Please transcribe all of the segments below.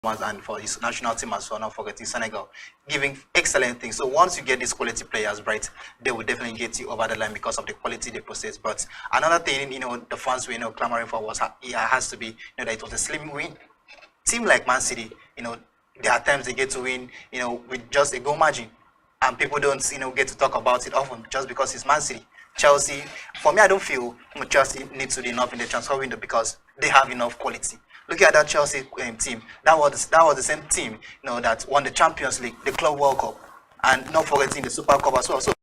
and for his national team as well, not forgetting Senegal, giving excellent things. So once you get these quality players, right, they will definitely get you over the line because of the quality they possess. But another thing, the fans were, clamoring for was it has to be, that it was a slim win. Team like Man City, there are times they get to win, with just a goal margin, and people don't, get to talk about it often just because it's Man City. Chelsea, for me, I don't feel Chelsea needs to be enough in the transfer window because they have enough quality. Look at that Chelsea team. That was the same team, that won the Champions League, the Club World Cup, and not forgetting the Super Cup as well. So,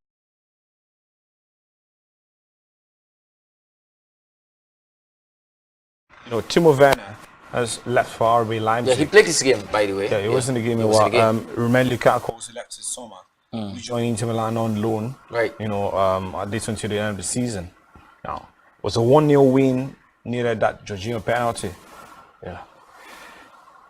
Timo Werner has left for RB Leipzig. Yeah, he played this game, by the way. Yeah, he was in the game. Romelu Lukaku also left this summer. He joined Inter Milan on loan. Right. At least until the end of the season. Now, it was a 1-0 win, needed that Jorginho penalty. Yeah.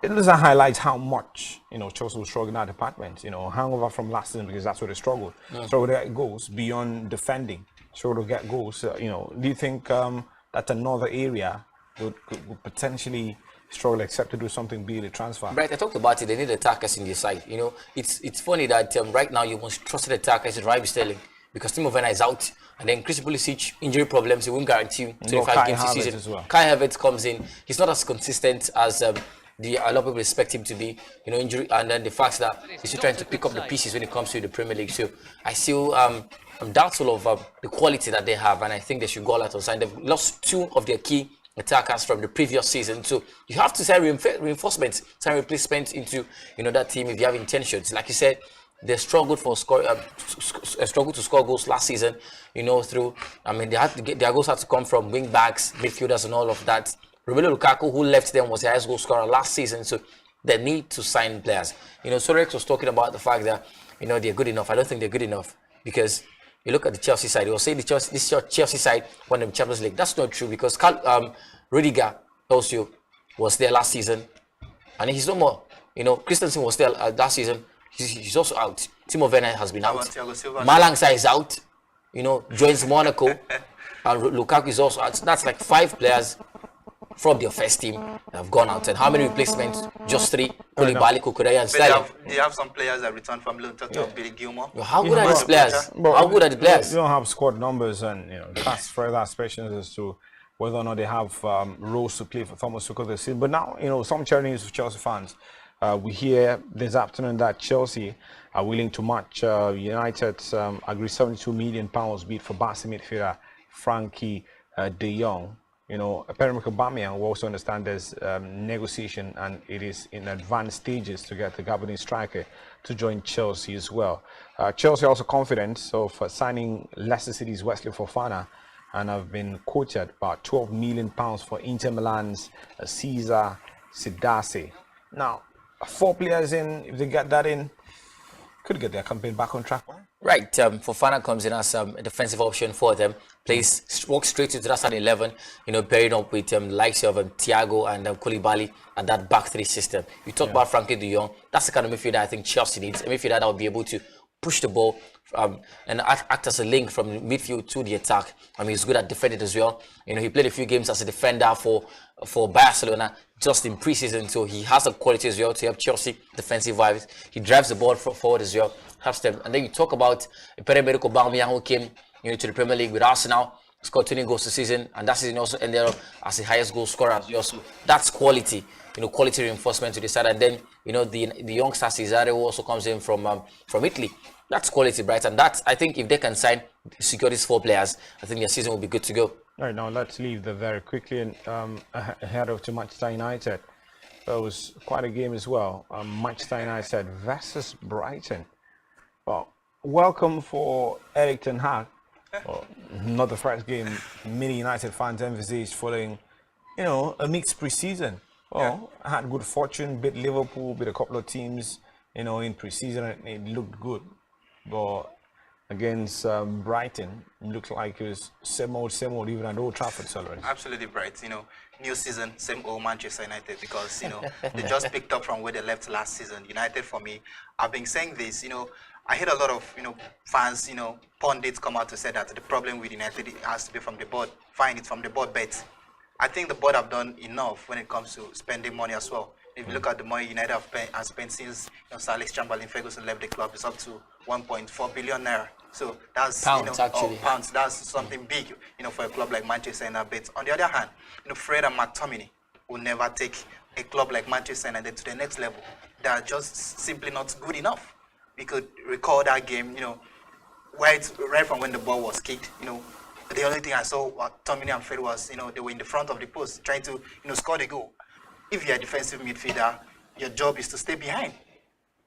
It doesn't highlight how much, Chelsea was struggling in that department. Hangover from last season because that's where they struggled. Struggled to get goals beyond defending. Struggled to get goals. Do you think that's another area would potentially struggle except to do something big the transfer? Right, I talked about it. They need attackers in the side. It's funny that right now you most trusted attackers is Raheem Sterling because Timo Werner is out, and then Chris Pulisic injury problems. He won't guarantee you 25 games this season. As well. Kai Havertz comes in. He's not as consistent as a lot of people expect him to be. Injury, and then the fact that he's still trying to pick up the pieces when it comes to the Premier League. So I still I'm doubtful of the quality that they have, and I think they should go out and sign. They've lost 2 of their key attackers from the previous season, so you have to send reinforcements, send replacements into that team if you have intentions. Like you said, they struggled to score goals last season. Through they had to get their goals had to come from wing backs, midfielders, and all of that. Romelu Lukaku, who left them, was the highest goal scorer last season, so they need to sign players. Sorex was talking about the fact that they're good enough. I don't think they're good enough because you look at the Chelsea side. You'll say this Chelsea side won the Champions League. That's not true because Rudiger also was there last season, and he's no more. Christensen was there last season. He's also out. Timo Werner has been out. Malangsa is out. Joins Monaco, and Lukaku is also out. That's like 5 players from their first team have gone out. And how many replacements? Just 3. Koulibaly, Kukureya, and Sterling. They have some players that returned from loan. Talk about Billy Gilmore. How good are these players? How good are the players? You don't have squad numbers, and that's further aspirations as to whether or not they have roles to play for Thomas Tuchel this season. But now, some charity news for Chelsea fans. We hear this afternoon that Chelsea are willing to match United's agreed £72 million bid for Barca midfielder Frankie de Jong. Pierre-Emerick Aubameyang, we also understand there's negotiation and it is in advanced stages to get the Gabonese striker to join Chelsea as well. Chelsea also confident of signing Leicester City's Wesley Fofana and have been quoted about £12 million for Inter Milan's Cesar Sidase. Now, 4 players in, if they get that in, could get their campaign back on track. Right, Fofana comes in as a defensive option for them. Walks straight into that starting 11, pairing up with likes of Thiago and Koulibaly and that back 3 system. You talk about Frankie de Jong. That's the kind of midfielder I think Chelsea needs. A midfielder that will be able to push the ball and act as a link from the midfield to the attack. He's good at defending as well. He played a few games as a defender for Barcelona just in preseason, so he has a quality as well to help Chelsea defensive vibes. He drives the ball forward as well, helps them. And then you talk about Pierre-Emerick Aubameyang, who came to the Premier League with Arsenal, scored 20 goals this season, and that season also ended up as the highest goal scorer as well. So that's quality, quality reinforcement to the side. And then the youngster Cesare, who also comes in from Italy. That's quality, right? And that's, I think, if they can secure these 4 players, I think their season will be good to go. All right, now let's leave there very quickly and head over to Manchester United. It was quite a game as well. Manchester United versus Brighton. Well, welcome for Erik ten Hag. Well, not the first game many United fans envisaged following, a mixed preseason. Well, I had good fortune, beat Liverpool, beat a couple of teams, in preseason, and it looked good. But against Brighton, it looked like it was same old, even at Old Trafford. Absolutely bright. New season, same old Manchester United, because they just picked up from where they left last season. United, for me, I've been saying this. I heard a lot of fans, pundits come out to say that the problem with United has to be from the board. Fine, it's from the board, but I think the board have done enough when it comes to spending money as well. If you look at the money United has spent since Sir Alex Chamberlain-Ferguson left the club, it's up to 1.4 billion naira. So that's Pounds, actually. pounds. That's something big, for a club like Manchester United. But on the other hand, Fred and McTominay will never take a club like Manchester United to the next level. They are just simply not good enough. We could recall that game, right from when the ball was kicked, the only thing I saw Tomini and Fred was, they were in the front of the post trying to, score the goal. If you're a defensive midfielder, your job is to stay behind.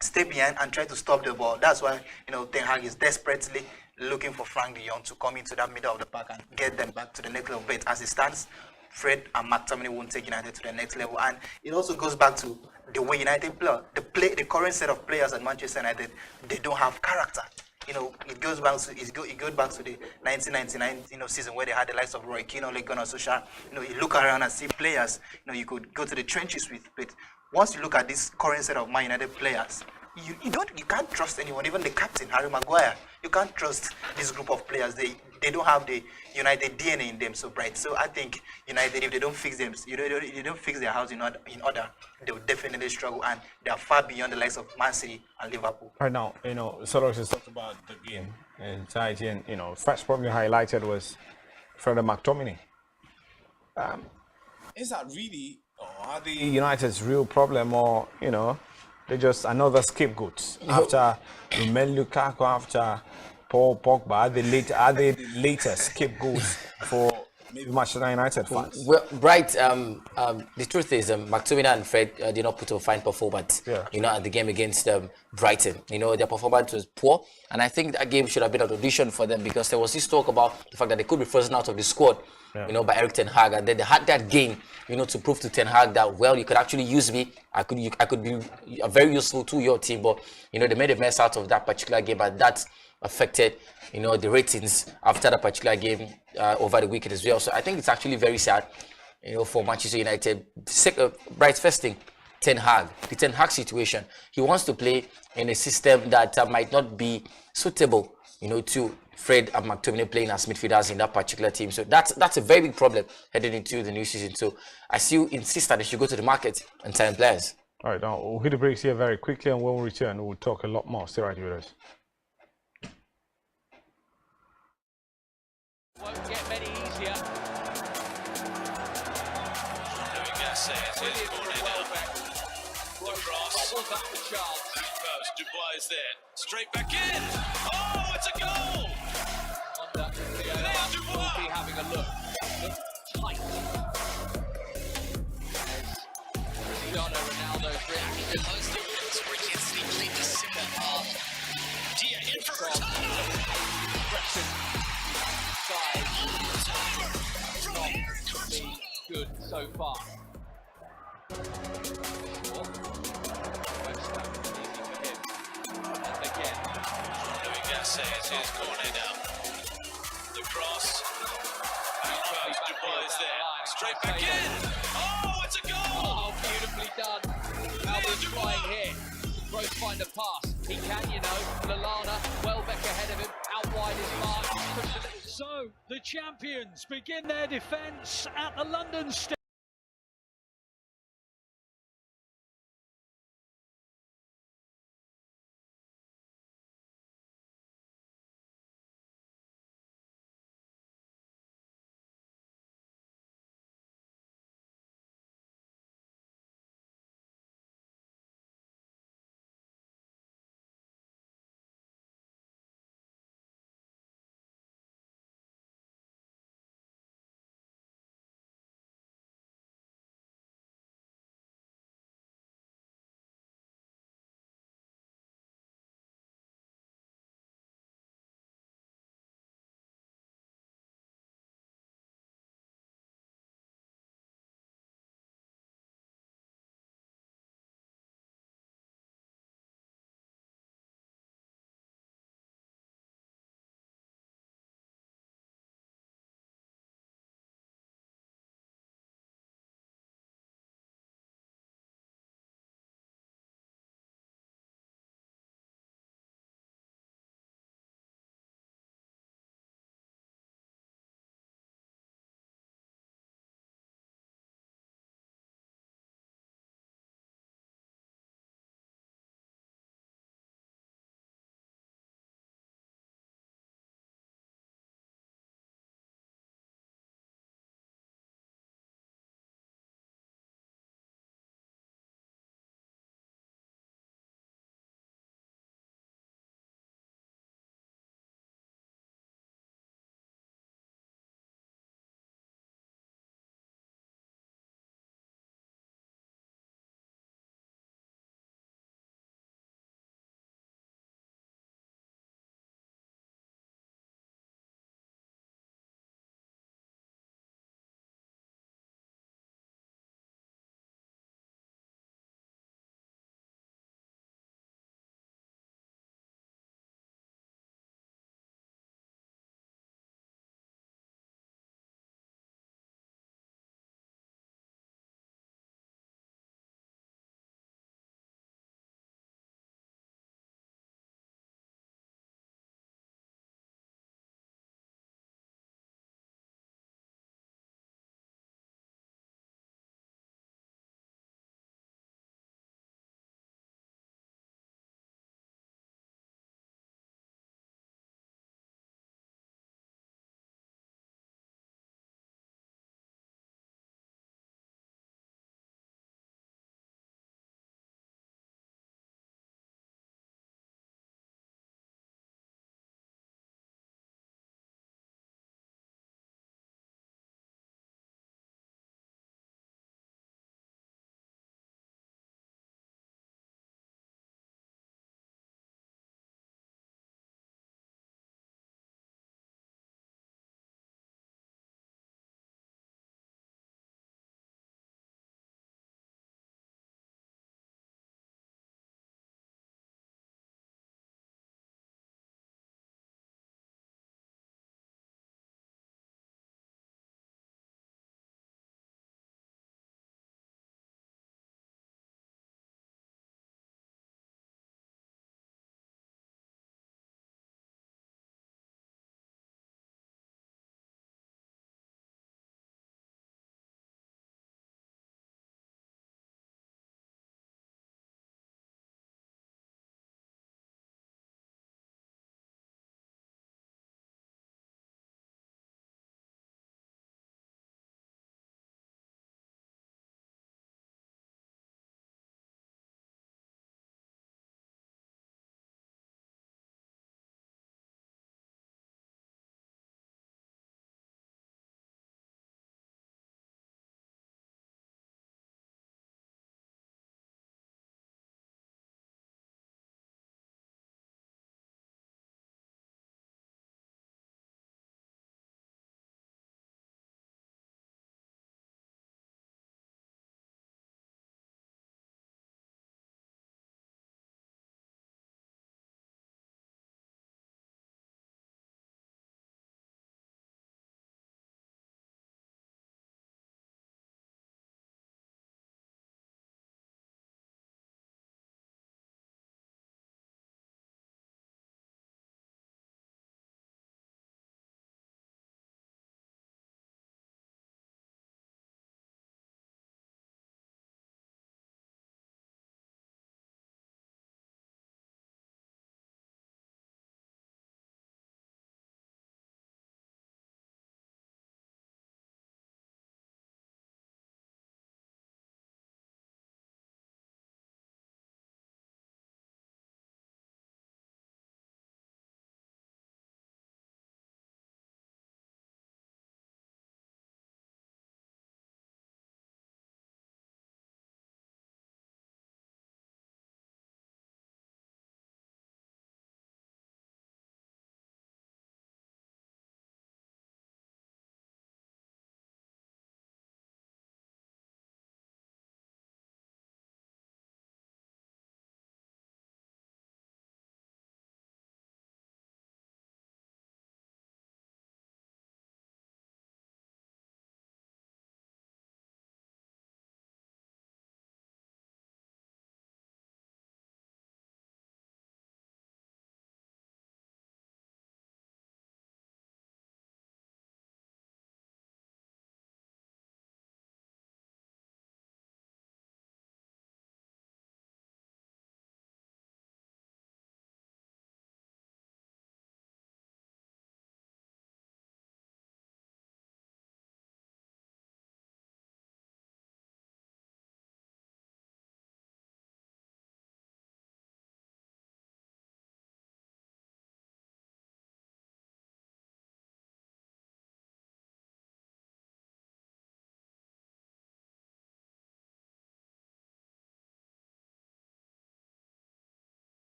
Stay behind and try to stop the ball. That's why, Ten Hag is desperately looking for Frank de Jong to come into that middle of the park and get them back to the next level. But as it stands, Fred and McTominay won't take United to the next level. And it also goes back to the way United play. The current set of players at Manchester United, they don't have character. It goes back to the 1999 season where they had the likes of Roy Keane, Ole Gunnar Solskjaer. You look around and see players you could go to the trenches with. But once you look at this current set of Man United players, you can't trust anyone, even the captain Harry Maguire. You can't trust this group of players. They don't have the United DNA in them. So I think United, if they don't fix them, they don't fix their house in order, they will definitely struggle, and they are far beyond the likes of Man City and Liverpool. Right now, Soros has talked about the game in entirety, and first problem you highlighted was Fred McTominay. Is that really, or are they United's real problem, or they're just another scapegoat after Romelu Lukaku, after Paul Pogba? Are they the latest scapegoats for maybe Manchester United fans? Well, right. The truth is, McTominay and Fred did not put a fine performance. At the game against Brighton. Their performance was poor, and I think that game should have been an audition for them, because there was this talk about the fact that they could be frozen out of the squad. By Eric Ten Hag, and then they had that game, to prove to Ten Hag that, well, you could actually use me. I could be very useful to your team, but they made a mess out of that particular game, and that affected the ratings after that particular game over the weekend as well. So I think it's actually very sad, for Manchester United. Bright first thing, the Ten Hag situation. He wants to play in a system that might not be suitable, to Fred and McTominay playing as midfielders in that particular team. So that's a very big problem heading into the new season. So I still insist that they should go to the market and sign players. All right, now we'll hit the breaks here very quickly, and when we return, we'll talk a lot more. Stay right with us. Won't get many easier. Was that the chance? Post, Dubois there. Straight back in. Oh, it's a goal! Will be having a look. Tight. Cristiano Ronaldo's reaction. Close to it. Ricketts played the simple ball. Dia in for Not be good so far. It's his corner now. The cross. Dubois there. Straight back in. Oh, it's a goal! Oh, beautifully done. Albert flying here. Gross find a pass. He can, Lallana, Welbeck ahead of him. Out wide is Mark. So, the champions begin their defence at the London Stadium.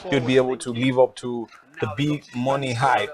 he would be able to live up to the big money hype